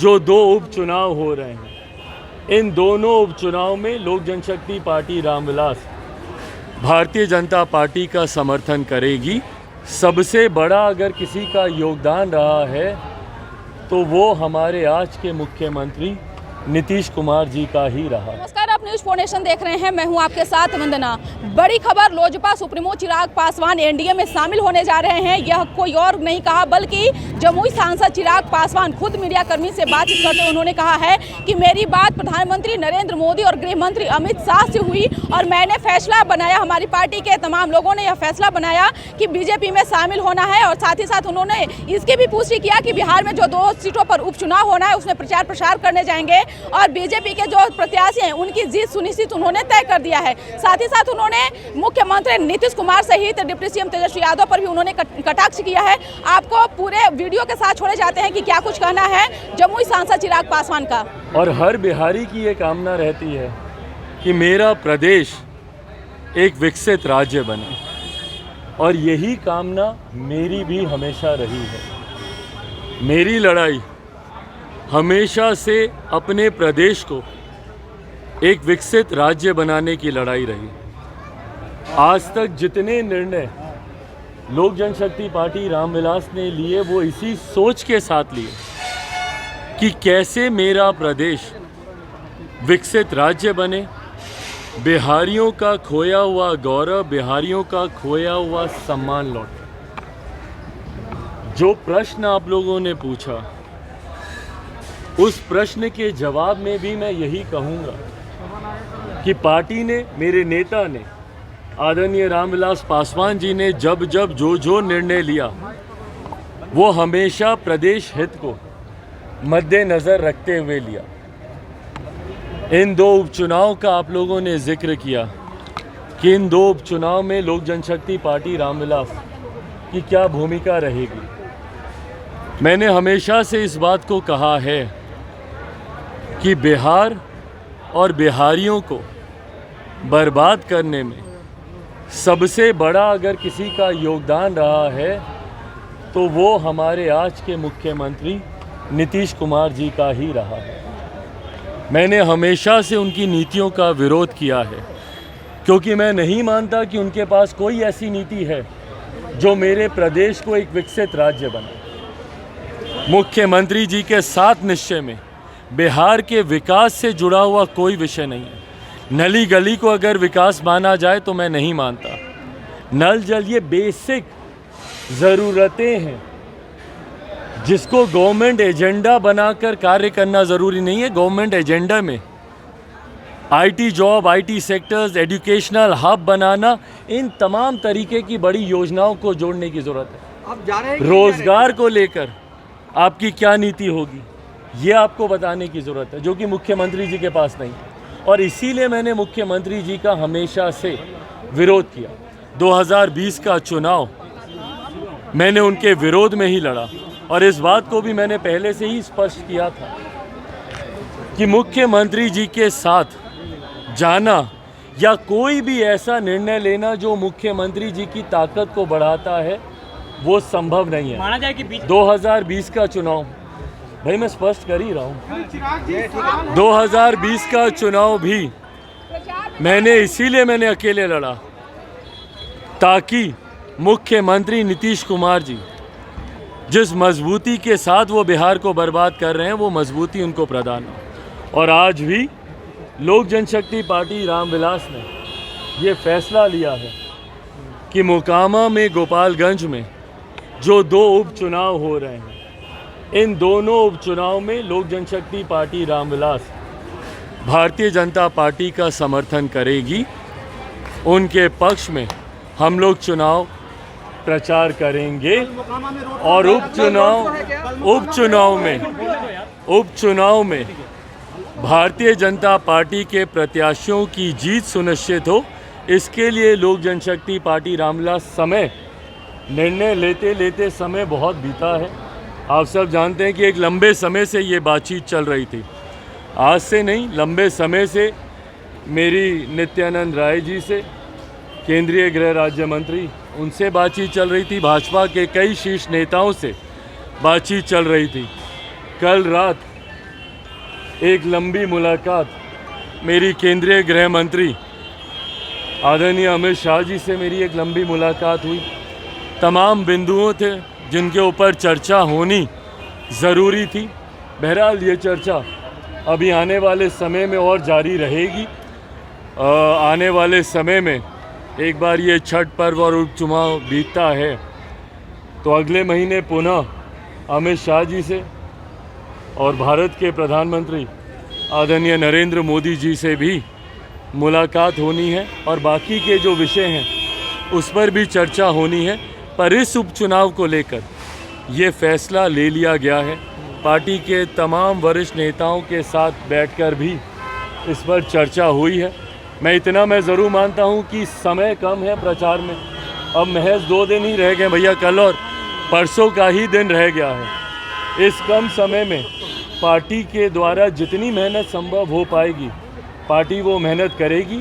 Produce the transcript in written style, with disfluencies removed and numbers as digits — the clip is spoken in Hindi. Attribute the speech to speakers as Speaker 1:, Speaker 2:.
Speaker 1: जो दो उपचुनाव हो रहे हैं, इन दोनों उपचुनाव में लोक जनशक्ति पार्टी रामविलास भारतीय जनता पार्टी का समर्थन करेगी। सबसे बड़ा अगर किसी का योगदान रहा है तो वो हमारे आज के मुख्यमंत्री नीतीश कुमार जी का ही रहा।
Speaker 2: नमस्कार, आप न्यूज़ 4 नेशन देख रहे हैं। मैं हूं आपके साथ वंदना। बड़ी खबर, लोजपा सुप्रीमो चिराग पासवान एनडीए में शामिल होने जा रहे हैं। यह कोई और नहीं कहा बल्कि जमुई सांसद चिराग पासवान खुद मीडिया कर्मी से बातचीत करते उन्होंने कहा है कि मेरी बात प्रधानमंत्री नरेंद्र मोदी और गृह मंत्री अमित शाह से हुई और मैंने फैसला बनाया, हमारी पार्टी के तमाम लोगों ने यह फैसला बनाया कि बीजेपी में शामिल होना है। और साथ ही साथ उन्होंने इसकी भी पुष्टि किया कि बिहार में जो 2 सीटों पर उपचुनाव होना है उसमें प्रचार प्रसार करने जाएंगे और बीजेपी के जो प्रत्याशी हैं उनकी जीत सुनिश्चित उन्होंने तय कर दिया है। साथ ही साथ उन्होंने मुख्यमंत्री नीतीश कुमार सहित डिप्टी सीएम तेजस्वी यादव पर भी उन्होंने कटाक्ष किया है। आपको पूरे वीडियो के साथ छोड़े जाते हैं कि क्या कुछ कहना है जमुई सांसद चिराग पासवान का।
Speaker 1: और हर बिहारी की ये कामना रहती है कि मेरा प्रदेश एक विकसित राज्य बने, और यही कामना मेरी भी हमेशा रही है। मेरी लड़ाई हमेशा से अपने प्रदेश को एक विकसित राज्य बनाने की लड़ाई रही। आज तक जितने निर्णय लोक जनशक्ति पार्टी रामविलास ने लिए वो इसी सोच के साथ लिए कि कैसे मेरा प्रदेश विकसित राज्य बने, बिहारियों का खोया हुआ गौरव, बिहारियों का खोया हुआ सम्मान लौटे। जो प्रश्न आप लोगों ने पूछा उस प्रश्न के जवाब में भी मैं यही कहूँगा कि पार्टी ने, मेरे नेता ने, आदरणीय रामविलास पासवान जी ने जब जब जो निर्णय लिया वो हमेशा प्रदेश हित को मद्देनज़र रखते हुए लिया। इन 2 उपचुनाव का आप लोगों ने जिक्र किया कि इन 2 उपचुनाव में लोक जनशक्ति पार्टी रामविलास की क्या भूमिका रहेगी। मैंने हमेशा से इस बात को कहा है कि बिहार और बिहारियों को बर्बाद करने में सबसे बड़ा अगर किसी का योगदान रहा है तो वो हमारे आज के मुख्यमंत्री नीतीश कुमार जी का ही रहा है। मैंने हमेशा से उनकी नीतियों का विरोध किया है क्योंकि मैं नहीं मानता कि उनके पास कोई ऐसी नीति है जो मेरे प्रदेश को एक विकसित राज्य बनाए। मुख्यमंत्री जी के 7 निश्चय में बिहार के विकास से जुड़ा हुआ कोई विषय नहीं है। नली गली को अगर विकास माना जाए तो मैं नहीं मानता। नल जल ये बेसिक ज़रूरतें हैं जिसको गवर्नमेंट एजेंडा बनाकर कार्य करना ज़रूरी नहीं है। गवर्नमेंट एजेंडा में IT job, IT sectors, educational hub बनाना, इन तमाम तरीके की बड़ी योजनाओं को जोड़ने की ज़रूरत है।
Speaker 3: अब जा रहे हैं
Speaker 1: रोज़गार को लेकर आपकी क्या नीति होगी ये आपको बताने की ज़रूरत है, जो कि मुख्यमंत्री जी के पास नहीं है। और इसीलिए मैंने मुख्यमंत्री जी का हमेशा से विरोध किया। 2020 का चुनाव मैंने उनके विरोध में ही लड़ा और इस बात को भी मैंने पहले से ही स्पष्ट किया था कि मुख्यमंत्री जी के साथ जाना या कोई भी ऐसा निर्णय लेना जो मुख्यमंत्री जी की ताकत को बढ़ाता है वो संभव नहीं है।
Speaker 3: माना जाए कि
Speaker 1: 2020 का चुनाव, भाई मैं स्पष्ट कर ही रहा हूँ, 2020 का चुनाव भी मैंने अकेले लड़ा ताकि मुख्यमंत्री नीतीश कुमार जी जिस मजबूती के साथ वो बिहार को बर्बाद कर रहे हैं वो मजबूती उनको प्रदान हो। और आज भी लोक जनशक्ति पार्टी रामविलास ने ये फैसला लिया है कि मोकामा में, गोपालगंज में जो 2 उपचुनाव हो रहे हैं, इन दोनों उपचुनाव में लोक जनशक्ति पार्टी रामविलास भारतीय जनता पार्टी का समर्थन करेगी। उनके पक्ष में हम लोग चुनाव प्रचार करेंगे और उपचुनाव में भारतीय जनता पार्टी के प्रत्याशियों की जीत सुनिश्चित हो, इसके लिए लोक जनशक्ति पार्टी रामविलास निर्णय लेते समय बहुत बीता है। आप सब जानते हैं कि एक लंबे समय से ये बातचीत चल रही थी, आज से नहीं, लंबे समय से मेरी नित्यानंद राय जी से, केंद्रीय गृह राज्य मंत्री, उनसे बातचीत चल रही थी, भाजपा के कई शीर्ष नेताओं से बातचीत चल रही थी। कल रात एक लंबी मुलाकात मेरी केंद्रीय गृह मंत्री आदरणीय अमित शाह जी से मेरी एक लंबी मुलाकात हुई। तमाम बिंदुओं थे जिनके ऊपर चर्चा होनी ज़रूरी थी। बहरहाल ये चर्चा अभी आने वाले समय में और जारी रहेगी। आने वाले समय में एक बार ये छठ पर्व और उपचुनाव बीतता है तो अगले महीने पुनः अमित शाह जी से और भारत के प्रधानमंत्री आदरणीय नरेंद्र मोदी जी से भी मुलाकात होनी है और बाकी के जो विषय हैं उस पर भी चर्चा होनी है। पर इस उपचुनाव को लेकर ये फैसला ले लिया गया है। पार्टी के तमाम वरिष्ठ नेताओं के साथ बैठकर भी इस पर चर्चा हुई है। मैं ज़रूर मानता हूं कि समय कम है प्रचार में। अब महज 2 दिन ही रह गए भैया, कल और परसों का ही दिन रह गया है। इस कम समय में पार्टी के द्वारा जितनी मेहनत संभव हो पाएगी पार्टी वो मेहनत करेगी।